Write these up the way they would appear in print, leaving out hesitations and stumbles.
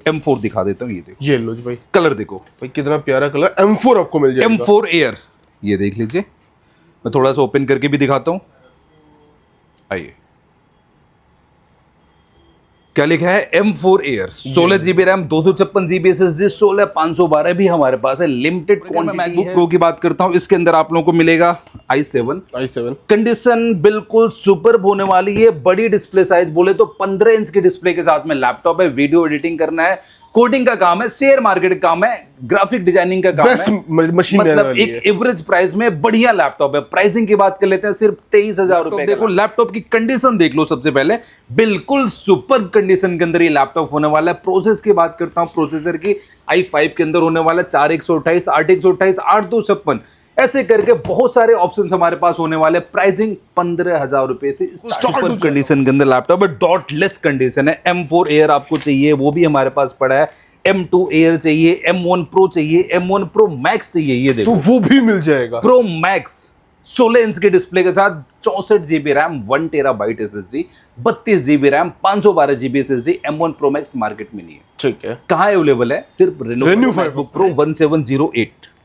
M4 दिखा देता हूँ, ये देखो, ये लो जी भाई, कलर देखो भाई कितना प्यारा कलर, M4 आपको मिल जाएगा। M4 एयर, ये देख लीजिए, मैं थोड़ा सा ओपन करके भी दिखाता हूँ। आइए, क्या लिखा है, M4 air, 16 GB RAM, 256 GB SSD, 16512 भी हमारे पास है, लिमिटेड क्वांटिटी। मैकबुक प्रो की बात करता हूँ, इसके अंदर आप लोगों को मिलेगा i7। कंडीशन बिल्कुल सुपर्ब होने वाली है, बड़ी डिस्प्ले साइज, बोले तो 15 इंच की डिस्प्ले के साथ में लैपटॉप है। वीडियो एडिटिंग करना है, कोडिंग का काम है, शेयर मार्केट का काम है, ग्राफिक डिजाइनिंग का काम है, मशीन मतलब एक एवरेज प्राइस में बढ़िया लैपटॉप है। प्राइसिंग की बात कर लेते हैं, सिर्फ 23,000 रुपए। देखो लैपटॉप की कंडीशन देख लो, सबसे पहले बिल्कुल सुपर कंडीशन के अंदर ये लैपटॉप होने वाला है। प्रोसेस की बात करता हूं, प्रोसेसर की i5 के अंदर होने वाला है, 4128, 8128, 8256, ऐसे करके बहुत सारे ऑप्शंस हमारे पास होने वाले। प्राइसिंग 15,000 रुपए से स्टार्ट कंडीशन के अंदर लैपटॉप है, डॉटलेस कंडीशन है। M4 एयर आपको चाहिए, वो भी हमारे पास पड़ा है। M2 एयर चाहिए, M1 प्रो चाहिए, M1 प्रो मैक्स चाहिए, ये देखो तो वो भी मिल जाएगा। प्रो मैक्स 16 इंच के डिस्प्ले के साथ, 64 GB RAM, 1 TB SSD, 32 GB RAM, 512 GB SSD। M1 pro max market में नहीं है। ठीक है, कहाँ अवेलेबल है, सिर्फ Lenovo MacBook Pro 1708।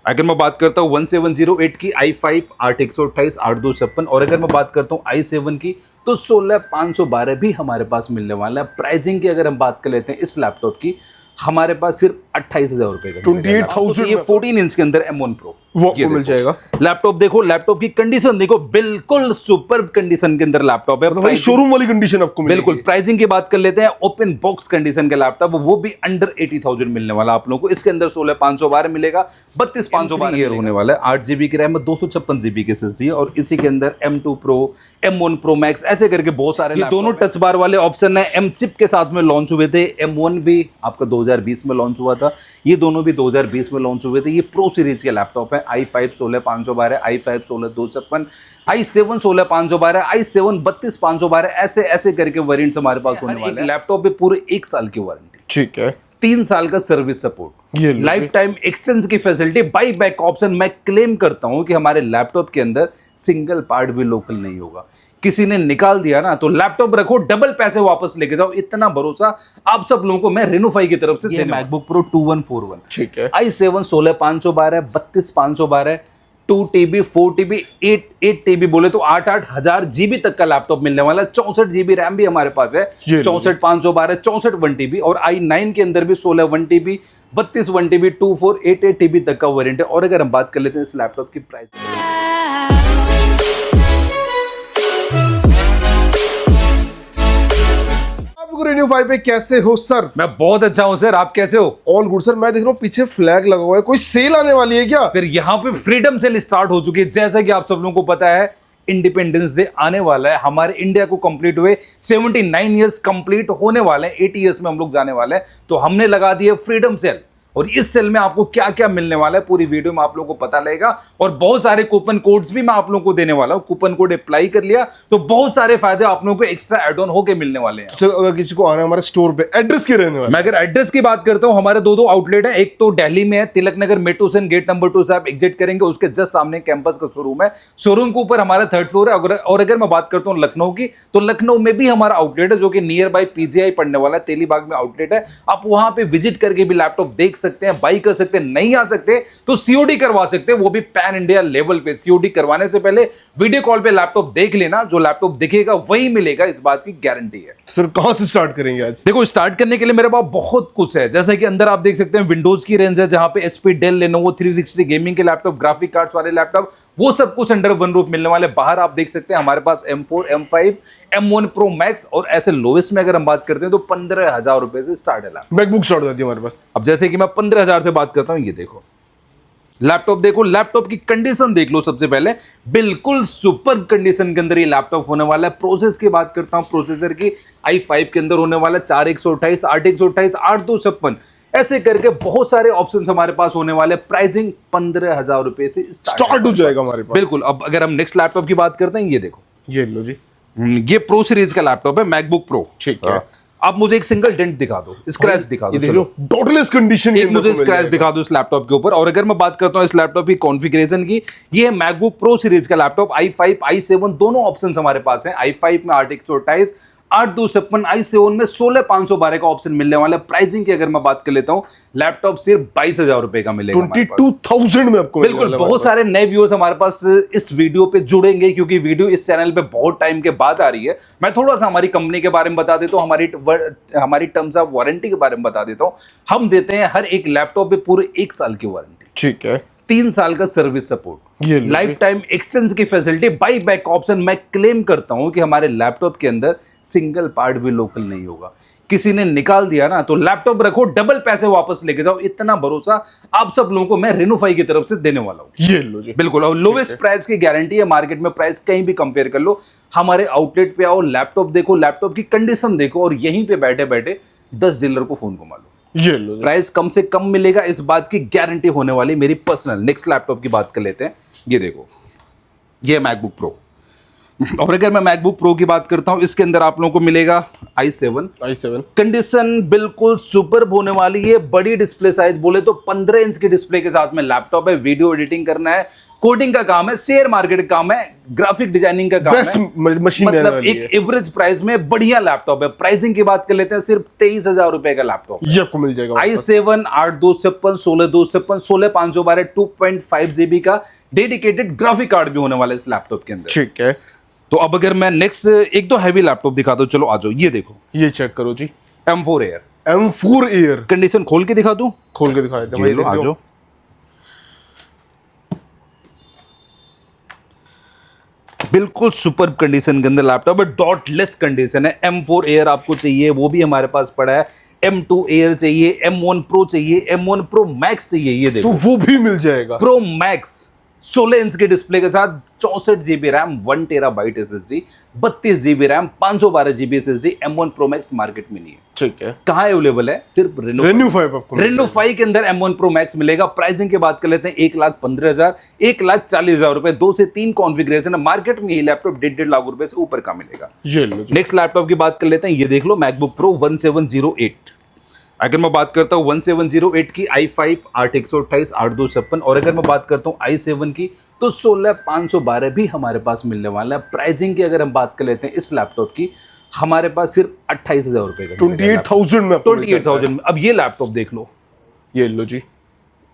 अगर मैं बात करता हूँ 1708 की, i5 8/128, 8256, और अगर मैं बात करता हूँ i7 की, तो 16512 भी हमारे पास मिलने वाला है। प्राइसिंग की अगर हम बात कर लेते हैं इस लैपटॉप की, हमारे पास सिर्फ 28,000 रुपए का 28,000 ये 14 इंच के अंदर M1 Pro वो मिल जाएगा। लैपटॉप देखो, लैपटॉप की कंडीशन देखो, बिल्कुल सुपर्ब कंडीशन के अंदर लैपटॉप है। भाई शोरूम वाली कंडीशन आपको मिलेगी। बिल्कुल। प्राइसिंग की बात कर लेते हैं, ओपन बॉक्स कंडीशन का लैपटॉप, वो भी अंडर 80,000 मिलने वाला आप लोगों को। इसके अंदर 16512 मिलेगा, 32,512 ईयर होने वाला है, 8 GB की रैम, 256 GB की SSD, और इसी के अंदर M2 Pro, M1 Pro Max, ऐसे करके बहुत सारे। ये दोनों टच बार वाले ऑप्शन है, M चिप के साथ में लॉन्च हुए थे। M1 भी आपका 2020 में लॉन्च हुआ था, ये दोनों भी 2020 में लॉन्च हुए थे। ये प्रो सीरीज के लैपटॉप है। i5 16512, i5 16256, i7 16512, i7 32512, ऐसे ऐसे करके वेरिएंट्स हमारे पास होने वाले हैं। लैपटॉप पे पूरे 1 साल की वारंटी, ठीक है, 3 साल का सर्विस सपोर्ट, ये लाइफ टाइम एक्सचेंज की फैसिलिटी, बाई बैक ऑप्शन। मैं क्लेम करता हूं कि हमारे लैपटॉप के अंदर सिंगल पार्ट भी लोकल नहीं होगा। किसी ने निकाल दिया ना, तो लैपटॉप रखो, डबल पैसे वापस लेके जाओ। इतना भरोसा आप सब लोगों को मैं रेनोफाई की तरफ से। मैकबुक प्रो 2141, ठीक है, i7 16512, 32,512, 2 TB, 4 TB, 8 TB, बोले तो 8,000 GB तक का लैपटॉप मिलने वाला है। 64 GB रैम भी हमारे पास है, 64,512, 64 1 TB, और i9 के अंदर भी 16 1 TB, 32 1 TB, 2488 TB तक का वेरिएंट है। और अगर हम बात कर लेते हैं इस लैपटॉप की प्राइस, रेन्यू 5 पे कैसे हो सर? मैं बहुत अच्छा हूं सर, आप कैसे हो? All good sir. मैं देख रहा हूँ पीछे फ्लैग लगा हुआ है, कोई सेल आने वाली है क्या? सर यहाँ पे फ्रीडम सेल स्टार्ट हो चुकी है। जैसा कि आप सब लोगों को पता है, इंडिपेंडेंस डे आने वाला है, हमारे इंडिया को कंप्लीट हुए 79 इयर्स कंप्लीट होने वाले हैं, 80 इयर्स में हम लोग जाने वाले हैं। तो हमने लगा दिया फ्रीडम सेल, और इस सेल में आपको क्या क्या मिलने वाला है पूरी वीडियो में आप लोगों को पता लगेगा। और बहुत सारे कूपन कोड्स भी मैं आप लोगों को देने वाला हूं। कूपन कोड अप्लाई कर लिया तो बहुत सारे फायदे आप लोगों को एक्स्ट्रा एड ऑन होके मिलने वाले हैं। तो अगर किसी को आना है हमारे स्टोर पे, एड्रेस क्या रहने वाला है? मैं अगर एड्रेस की बात करता हूं, हमारे दो आउटलेट है। एक तो दिल्ली में है, Tilak Nagar metro station gate number 2 से आप एग्जिट करेंगे, उसके जस्ट सामने कैंपस का शोरूम है। शोरूम के ऊपर हमारा 3rd फ्लोर है। और अगर मैं बात करता हूं लखनऊ की, तो लखनऊ में भी हमारा आउटलेट है, जो कि नियर बाय PGI पड़ने वाला है, तेलीबाग में आउटलेट है। आप वहां पे विजिट करके भी लैपटॉप देख सकते हैं, बाई कर सकते हैं। नहीं आ सकते तो COD करवा सकते हैं, वो भी पैन इंडिया लेवल पे। COD करवाने से पहले वीडियो कॉल पे लैपटॉप देख लेना, जो लैपटॉप दिखेगा वही मिलेगा, इस बात की गारंटी है। सर कहां से स्टार्ट करेंगे आज? देखो, स्टार्ट करने के लिए मेरे पास बहुत कुछ है। जैसे कि अंदर आप देख सकते हैं विंडोज की रेंज है, जहां पे HP, डेल, लेनोवो 360 गेमिंग के लैपटॉप, ग्राफिक कार्ड्स वाले लैपटॉप, वो सब कुछ अंडर वन रूफ मिलने वाले। बाहर आप देख सकते हैं हमारे पास M4, M5, M1 Pro Max, और ऐसे लोवेस्ट में अगर हम बात करते हैं तो 15,000 रुपए से स्टार्ट है लैपटॉप। मैकबुक स्टार्ट हो जाती है हमारे पास। अब जैसे कि मैं 15,000 से बात करता हूं, ये देखो लैपटॉप देखो, लैपटॉप की कंडीशन देख लो। सबसे पहले बिल्कुल सुपर कंडीशन के अंदर ये लैपटॉप होने वाला है। प्रोसेस की बात करता हूं, प्रोसेसर की i5 के अंदर होने वाला 4128, 8128, 8256, ऐसे करके बहुत सारे ऑप्शंस हमारे पास होने वाले। प्राइसिंग 15,000 रुपए से स्टार्ट हो जाएगा हमारे पास। बिल्कुल। अब अगर हम नेक्स्ट लैपटॉप की बात करते हैं, ये देखो, ये लो जी, ये प्रो सीरीज का लैपटॉप है, मैकबुक प्रो। ठीक है। आप मुझे एक सिंगल डेंट दिखा दो, स्क्रैच दिखा दो, चलो डॉटलेस कंडीशन, एक मुझे स्क्रैच दिखा दो इस लैपटॉप के ऊपर। और अगर मैं बात करता हूं इस लैपटॉप की कॉन्फ़िगरेशन की, ये है मैकबुक प्रो सीरीज का लैपटॉप। i5, i7 दोनों ऑप्शंस हमारे पास हैं। i5 में 8/128, 8/256 i7 में 16512 का ऑप्शन मिलने वाला है। प्राइसिंग की अगर मैं बात कर लेता हूं, लैपटॉप सिर्फ 22,000 रुपए का मिलेगा हमारे पास। 22,000 में आपको बिल्कुल, बहुत सारे नए व्यूअर्स हमारे पास इस वीडियो पे जुड़ेंगे क्योंकि वीडियो इस चैनल पे बहुत टाइम के बाद आ रही है। मैं थोड़ा सा हमारी कंपनी के बारे में बता देता हूँ, हमारी टर्म्स ऑफ वारंटी के बारे में बता देता हूँ। हम देते हैं हर एक लैपटॉप पे पूरे 1 साल की वारंटी, ठीक है, 3 साल का सर्विस सपोर्ट, ये लो लाइफ टाइम एक्सचेंज की फैसिलिटी, बाई बैक ऑप्शन। मैं क्लेम करता हूं कि हमारे लैपटॉप के अंदर सिंगल पार्ट भी लोकल नहीं होगा। किसी ने निकाल दिया ना तो लैपटॉप रखो, डबल पैसे वापस लेके जाओ। इतना भरोसा आप सब लोगों को मैं रेनोफाई की तरफ से देने वाला हूं। ये लो जी, बिल्कुल, और लोवेस्ट प्राइस की गारंटी है। मार्केट में प्राइस कहीं भी कंपेयर कर लो, हमारे आउटलेट पे आओ, लैपटॉप देखो, लैपटॉप की कंडीशन देखो और यहीं पे बैठे बैठे 10 डीलर को फोन घुमा लो। ये लो जी। प्राइस कम से कम मिलेगा, इस बात की गारंटी होने वाली मेरी पर्सनल। नेक्स्ट लैपटॉप की बात कर लेते हैं। ये देखो, ये मैकबुक प्रो। और अगर मैं मैकबुक प्रो की बात करता हूं, इसके अंदर आप लोगों को मिलेगा i7। कंडीशन बिल्कुल सुपर्ब होने वाली है। बड़ी डिस्प्ले साइज, बोले तो 15 इंच की डिस्प्ले के साथ में लैपटॉप है। वीडियो एडिटिंग करना है, कोडिंग का काम है, शेयर मार्केट का काम है, ग्राफिक डिजाइनिंग का काम बेस्ट है, मशीन मतलब एक एवरेज प्राइस में बढ़िया लैपटॉप है। प्राइसिंग की बात कर लेते हैं, सिर्फ 23,000 रुपए का लैपटॉप ये आपको मिल जाएगा। i7 8/256 16/256 16512 2.5 GB का डेडिकेटेड ग्राफिक कार्ड भी होने वाला है इस लैपटॉप के अंदर। ठीक है, तो अब अगर मैं नेक्स्ट एक दो हैवी लैपटॉप दिखा दूं, चलो आ जाओ। ये देखो, ये चेक करो जी, M4 Air। M4 Air condition खोल के दिखा दूं, खोल के दिखा देते हैं ये लो, आ भाई। जाओ। बिल्कुल सुपर कंडीशन के अंदर लैपटॉप है, डॉटलेस कंडीशन है। M4 Air आपको चाहिए, वो भी हमारे पास पड़ा है। M2 Air चाहिए, M1 Pro चाहिए, M1 Pro Max चाहिए, ये देखो तो वो भी मिल जाएगा। Pro Max 16 इंच के डिस्प्ले के साथ, 64 GB RAM, 1 TB SSD, 32 GB RAM, 512 GB SSD। M1 Pro Max market में नहीं है। ठीक है, कहाँ अवेलेबल है? सिर्फ रेनो5 के अंदर M1 Pro Max मिलेगा। प्राइसिंग की बात कर लेते हैं, 1,15,000, 1,40,000 रुपए, 2 से 3 कॉन्फ़िगरेशन है। मार्केट में ये लैपटॉप 1.5 लाख रुपए से ऊपर का मिलेगा। ये लो जी। नेक्स्ट लैपटॉप की बात कर लेते हैं। ये देख लो, मैकबुक प्रो 1708। अगर मैं बात करता हूँ 1708 की, i5 8/128 8/256, और अगर मैं बात करता हूँ i7 की तो 16,512 भी हमारे पास मिलने वाला है। प्राइसिंग की अगर हम बात कर लेते हैं इस लैपटॉप की, हमारे पास सिर्फ 28,000 रुपए का, 28,000 में, 28,000 में। अब ये लैपटॉप देख लो, ये लो जी।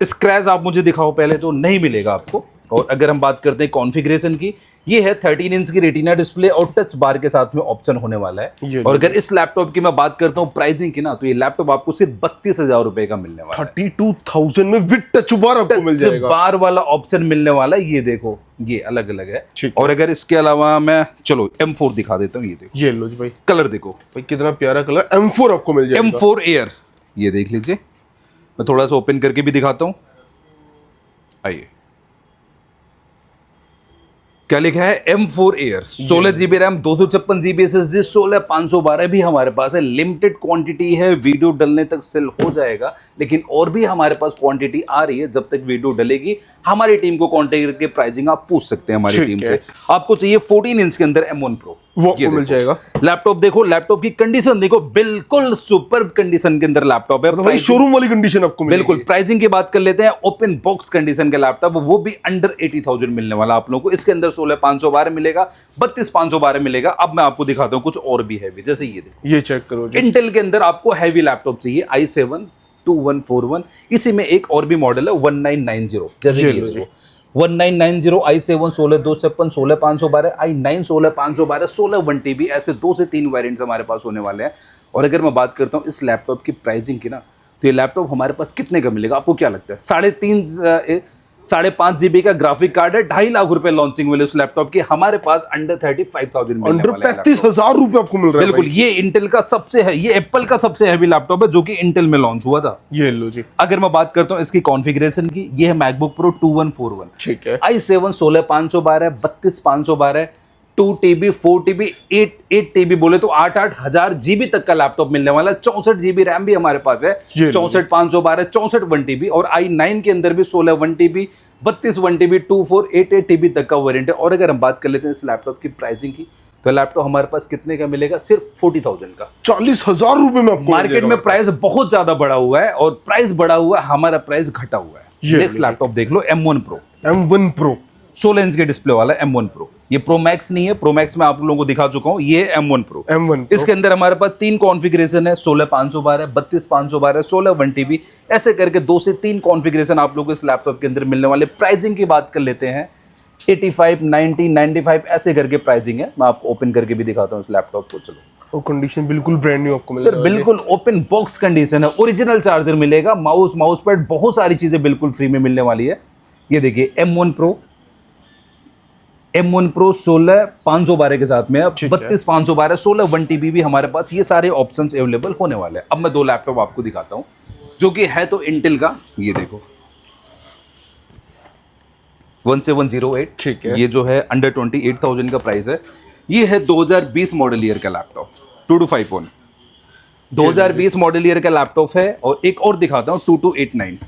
स्क्रैच आप मुझे दिखाओ पहले, तो नहीं मिलेगा आपको। और अगर हम बात करते हैं कॉन्फ़िगरेशन की, ये है 13 इंच की रेटिना डिस्प्ले और टच बार के साथ में ऑप्शन होने वाला है। और अगर इस लैपटॉप की मैं बात करता हूँ प्राइसिंग की ना, तो ये लैपटॉप आपको सिर्फ 32,000 रुपए का मिलने वाला है। 32,000 में विद टच बार आपको मिल जाएगा। बार वाला ऑप्शन मिलने वाला है, ये देखो, ये अलग अलग है। और अगर इसके अलावा मैं चलो M4 दिखा देता हूँ। ये देखो, ये लो जी भाई, कलर देखो भाई कितना प्यारा कलर। M4 आपको मिल जाएगा। M4 Air, ये देख लीजिए। मैं थोड़ा सा ओपन करके भी दिखाता हूँ। आइए, क्या लिखा है? M4 Air, 16 GB RAM, 256 GB SSD, 16,512 भी हमारे पास है। लिमिटेड क्वांटिटी है, वीडियो डलने तक सेल हो जाएगा, लेकिन और भी हमारे पास क्वांटिटी आ रही है। जब तक वीडियो डलेगी, हमारी टीम को कांटेक्ट करके प्राइसिंग आप पूछ सकते हैं हमारी टीम से। आपको चाहिए 14 इंच के अंदर M1 Pro, वो आपको मिल जाएगा। लैपटॉप देखो, लैपटॉप की कंडीशन देखो, बिल्कुल सुपर कंडीशन के अंदर लैपटॉप है। भाई शोरूम वाली कंडीशन आपको मिलेगी। बिल्कुल। प्राइसिंग की बात कर लेते हैं, ओपन बॉक्स कंडीशन का लैपटॉप, वो भी अंडर 80,000 मिलने वाला आप लोगों को। इसके अंदर 16,512 मिलेगा, 32,512 मिलेगा। अब मैं आपको दिखाता हूँ कुछ और भी हैवी, जैसे ये देखो, ये चेक करो जी। इंटेल के अंदर आपको हैवी लैपटॉप चाहिए, i7 2141। इसी में एक और भी मॉडल है 1990, जैसे ये देखो 1990 i7 16,256 16,512 i9 16,512 16 1 TB, ऐसे 2 से 3 वेरिएंट्स हमारे पास होने वाले हैं। और अगर मैं बात करता हूँ इस लैपटॉप की प्राइसिंग की ना, तो ये लैपटॉप हमारे पास कितने का मिलेगा? आपको क्या लगता है? 5.5 GB का ग्राफिक कार्ड है, 2.5 लाख रुपए लॉन्चिंग मिले उस लैपटॉप की। हमारे पास अंडर 35,000 अंडर 35,000 रुपए आपको मिल रहा है। बिल्कुल, ये इंटेल का सबसे है, ये एप्पल का सबसे हैवी लैपटॉप है जो कि इंटेल में लॉन्च हुआ था। ये लो जी। अगर मैं बात करता हूँ इसकी कॉन्फ़िगरेशन की, ये है मैकबुक प्रो 2141। ठीक है, i7 16,512 32,512 2 TB 4 TB 8 TB, बोले तो 8,000 GB तक का लैपटॉप मिलने वाला है। 64 GB रैम भी हमारे पास है, 64,512 64 1 TB, और i9 के अंदर भी 16 1 TB 32 1 TB 2488 TB तक का वेरिएंट है। और अगर हम बात कर लेते हैं इस लैपटॉप की प्राइसिंग की, तो लैपटॉप हमारे पास कितने का मिलेगा? सिर्फ 40,000 का। 40,000 रुपए में आपको मार्केट में प्राइस बहुत ज्यादा बढ़ा हुआ है, और प्राइस बढ़ा हुआ है, हमारा प्राइस घटा हुआ है। नेक्स्ट लैपटॉप देख लो, M1 Pro। M1 Pro 16 inch के डिस्प्ले वाला M1 Pro। ये प्रो मैक्स नहीं है, प्रो मैक्स मैं आप लोगों को दिखा चुका हूँ, ये M1 Pro। M1 Pro। इसके अंदर हमारे पास 3 कॉन्फ़िगरेशन है, 16/512, 32/512, 16 1TB, ऐसे करके 2 से 3 कॉन्फ़िगरेशन आप लोगों को इस लैपटॉप के अंदर मिलने वाले। प्राइसिंग की बात कर लेते हैं, 85, 90, 95 ऐसे करके प्राइसिंग है। मैं आपको ओपन करके भी दिखाता हूँ इस लैपटॉप को, चलो। और कंडीशन बिल्कुल ब्रांड न्यू आपको सर मिलेगा। बिल्कुल ओपन बॉक्स कंडीशन है, ओरिजिनल चार्जर मिलेगा, माउस पैड, बहुत सारी चीजें बिल्कुल फ्री में मिलने वाली है। ये देखिए M1 Pro 16/512 के साथ में, अब 32/512, 16 1TB भी हमारे पास, ये सारे ऑप्शंस अवेलेबल होने वाले हैं। अब मैं 2 लैपटॉप आपको दिखाता हूँ जो कि है तो इंटेल का, ये देखो 1708, ठीक है। ये जो है अंडर 28,000 का प्राइस है। ये है 2020 मॉडल ईयर का लैपटॉप, 2251 2020 मॉडल ईयर का लैपटॉप है। और एक और दिखाता हूँ 2289,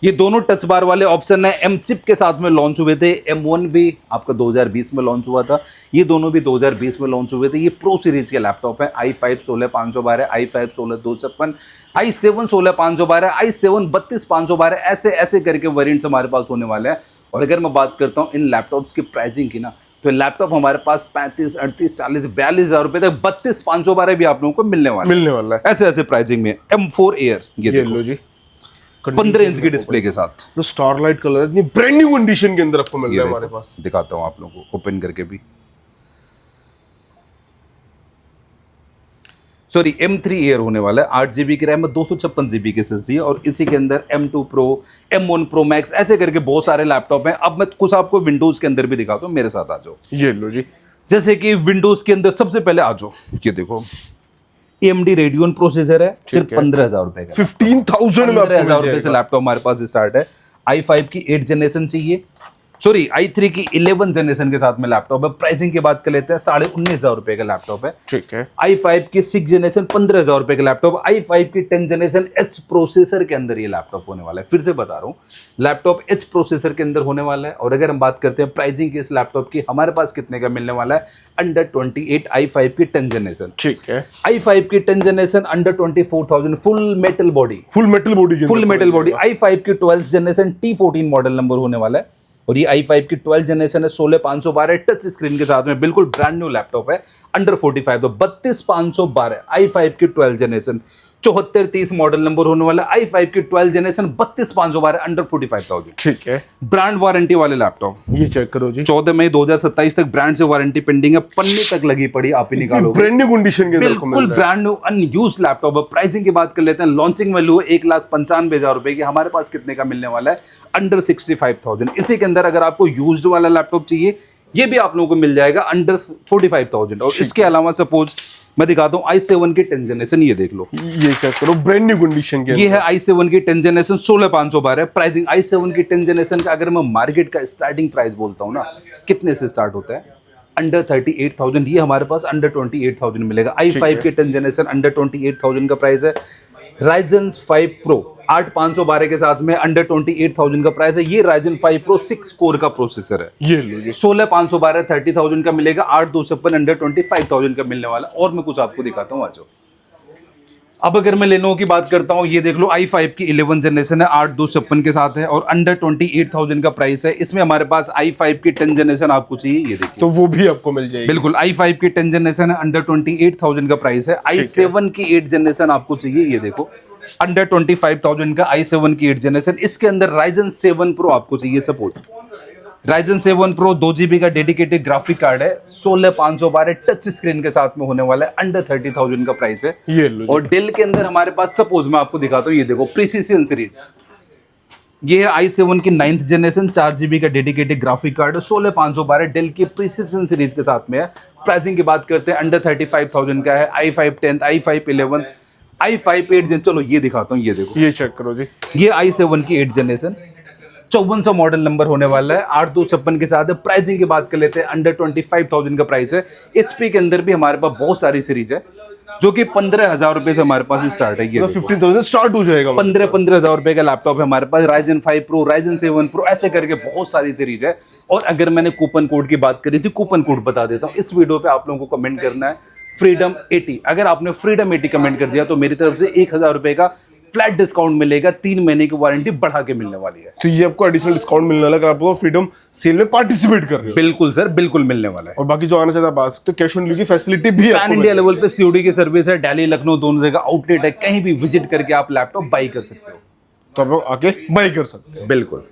ये दोनों टच बार वाले ऑप्शन है, एम चिप के साथ में लॉन्च हुए थे। M1 भी आपका 2020 में लॉन्च हुआ था, ये दोनों भी 2020 में लॉन्च हुए थे। ये प्रो सीरीज के लैपटॉप है, i5 16/512, i5 16/256, i7 16/512, i7 32/512, ऐसे ऐसे करके वेरिएंट्स हमारे पास होने वाले हैं। और अगर मैं बात करता हूँ इन लैपटॉप्स की प्राइसिंग की ना, तो लैपटॉप हमारे पास 35, 38, 40, 42,000 रुपए तक 32/512 भी आप लोगों को मिलने वाला है। ऐसे ऐसे प्राइसिंग में। M4 Air, ये देखो जी 15 इंच की डिस्प्ले के साथ, तो स्टारलाइट कलर इतनी ब्रांड न्यू कंडीशन के अंदर आपको मिल रहा है हमारे पास। दिखाता हूं आप लोगों को ओपन करके भी। सॉरी M3 Air होने वाला है, 8GB की रैम है, 256GB की SSD है। और इसी के अंदर M2 Pro, M1 Pro Max, ऐसे करके बहुत सारे लैपटॉप हैं। अब मैं कुछ आपको विंडोज के अंदर भी दिखाता हूँ, मेरे साथ आ जाओ। ये लो जी, जैसे कि विंडोज के अंदर सबसे पहले आ जाओ, ये देखो AMD Radeon प्रोसेसर है, सिर्फ 15,000 रुपए का। 15,000 में 15,000 रुपए से लैपटॉप हमारे पास स्टार्ट है। i5 की 8 जनरेशन चाहिए, सॉरी i3 की 11 जनरेशन के साथ में लैपटॉप है। प्राइसिंग की बात कर लेते हैं, 19,500 रुपए का लैपटॉप है। ठीक है। i5 की 6 जनरेशन 15,000 रुपए का लैपटॉप, i5 की 10 जनरेशन H प्रोसेसर के अंदर ये लैपटॉप होने वाला है। फिर से बता रहा हूँ, लैपटॉप H प्रोसेसर के अंदर होने वाला है। और अगर हम बात करते हैं प्राइसिंग की इस लैपटॉप की, हमारे पास कितने का मिलने वाला है, अंडर 28, i5 की 10 जनरेशन। ठीक है। i5 की 10 generation under 24,000, full metal body, full metal body i5 की 12th generation T14 model number होने वाला है। और ये i5 की 12 जनरेशन है, 16/512 टच स्क्रीन के साथ में, बिल्कुल ब्रांड न्यू लैपटॉप है, अंडर 45, तो 32/512 i5 की 12 जनरेशन, 7430 मॉडल नंबर होने वाला है। i5 की 12 जनरेशन 32/512 अंडर 45,000। ठीक है। ब्रांड वारंटी वाले लैपटॉप, ये चेक करो जी, 14 मई 2027 तक ब्रांड से वारंटी पेंडिंग है, पन्ने तक लगी पड़ी, आप ही निकालोगे। ब्रांड न्यू कंडीशन के अंदर आपको मिल बिल्कुल रहा है। ब्रांड न्यू अनयूज्ड लैपटॉप है। प्राइसिंग की बात कर लेते हैं, लॉन्चिंग वैल्यू 1,95,000 रुपए की, हमारे पास कितने का मिलने वाला है, अंडर 65,000। इसी के अंदर अगर आपको यूज्ड वाला लैपटॉप चाहिए, ये भी आप लोगों को मिल जाएगा अंडर 45,000। और इसके अलावा सपोज मैं दिखाता हूँ i7 की 10 जनरेशन, ये देख लो, ये चेक करो, ब्रांड न्यू कंडीशन के ये है i7 की 10 जनरेशन 16/512 प्राइसिंग। i7 की 10 जनरेशन का अगर मैं मार्केट का स्टार्टिंग प्राइस बोलता हूँ ना, कितने से स्टार्ट होता है, अंडर 38,000। ये हमारे पास अंडर 28,000 मिलेगा। i5 की 10 जनरेशन अंडर 28,000 का प्राइस है। Ryzen 5 Pro 8/512 के साथ में अंडर 28,000 का प्राइस है। ये Ryzen 5 Pro 6 कोर का प्रोसेसर है। ये लो जी, 16/512 30,000 का मिलेगा, 8/256 अंडर 25,000 का मिलने वाला। और मैं कुछ आपको दिखाता हूँ, आ जाओ। अब अगर मैं लेनोवो की बात करता हूँ, ये देख लो i5 की 11 जनरेशन है, 8/256 के साथ है और अंडर 28,000 का प्राइस है। इसमें हमारे पास i5 की 10 जनरेशन आपको चाहिए, ये देखिए, तो वो भी आपको मिल जाएगी। बिल्कुल i5 की 10 जनरेशन है, अंडर 28,000 का प्राइस है। i7 की 8 जनरेशन आपको चाहिए, ये देखो, अंडर 25,000 का i7 की 8 जनरेशन। इसके अंदर Ryzen 7 Pro आपको चाहिए, सपोर्ट Ryzen 7 Pro 2GB का डेडिकेटेड ग्राफिक कार्ड है, 16/512 टच स्क्रीन के साथ में होने वाला है, अंडर 30,000 का प्राइस है। ये लो जी, और डेल के अंदर हमारे पास सपोज मैं आपको दिखाता हूँ, ये देखो प्रिसीजन सीरीज, ये है i7 की 9th जनरेशन, 4GB का डेडिकेटेड ग्राफिक कार्ड है, 16/512 डेल की प्रिसीजन सीरीज के साथ में है। प्राइसिंग की बात करते हैं, अंडर 35,000 का है। i5 10th, i5 11, i5 8 चलो ये दिखाता हूँ, ये देखो, ये चेक करो जी, ये i7 की 8 जनरेशन 5400 मॉडल नंबर होने वाला है, 8/256 के साथ है। प्राइसिंग की बात कर लेते हैं, अंडर 25,000 का प्राइस है। HP के अंदर भी हमारे पास बहुत सारी सीरीज है, जो कि 15,000 रुपए से हमारे पास स्टार्ट है। ये तो 15,000 स्टार्ट हो जाएगा। 15,000 रुपए का लैपटॉप है हमारे पास। Ryzen 5 Pro, Ryzen 7 Pro, ऐसे करके बहुत सारी सीरीज है। और अगर मैंने कूपन कोड की बात करी थी, कूपन कोड बता देता हूँ। इस वीडियो पे आप लोगों को कमेंट करना है freedom 80। अगर आपने freedom 80 कमेंट कर दिया तो मेरी तरफ से 1,000 रुपए का फ्लैट डिस्काउंट मिलेगा, 3 महीने की वारंटी बढ़ा के मिलने वाली है। तो ये आपको एडिशनल डिस्काउंट मिलने वाला है अगर आपको फ्रीडम सेल में पार्टिसिपेट कर रहे हो। बिल्कुल सर, बिल्कुल मिलने वाला है। और बाकी जो आना चाहता है बात तो कैश ऑन डिलीवरी की फैसिलिटी भी है पैन इंडिया लेवल पे सीओडी की सर्विस है, दिल्ली लखनऊ दोनों जगह आउटलेट है, कहीं भी विजिट करके आप लैपटॉप बाई कर सकते हो। तो आप लोग आके बाई कर सकते हैं। बिल्कुल।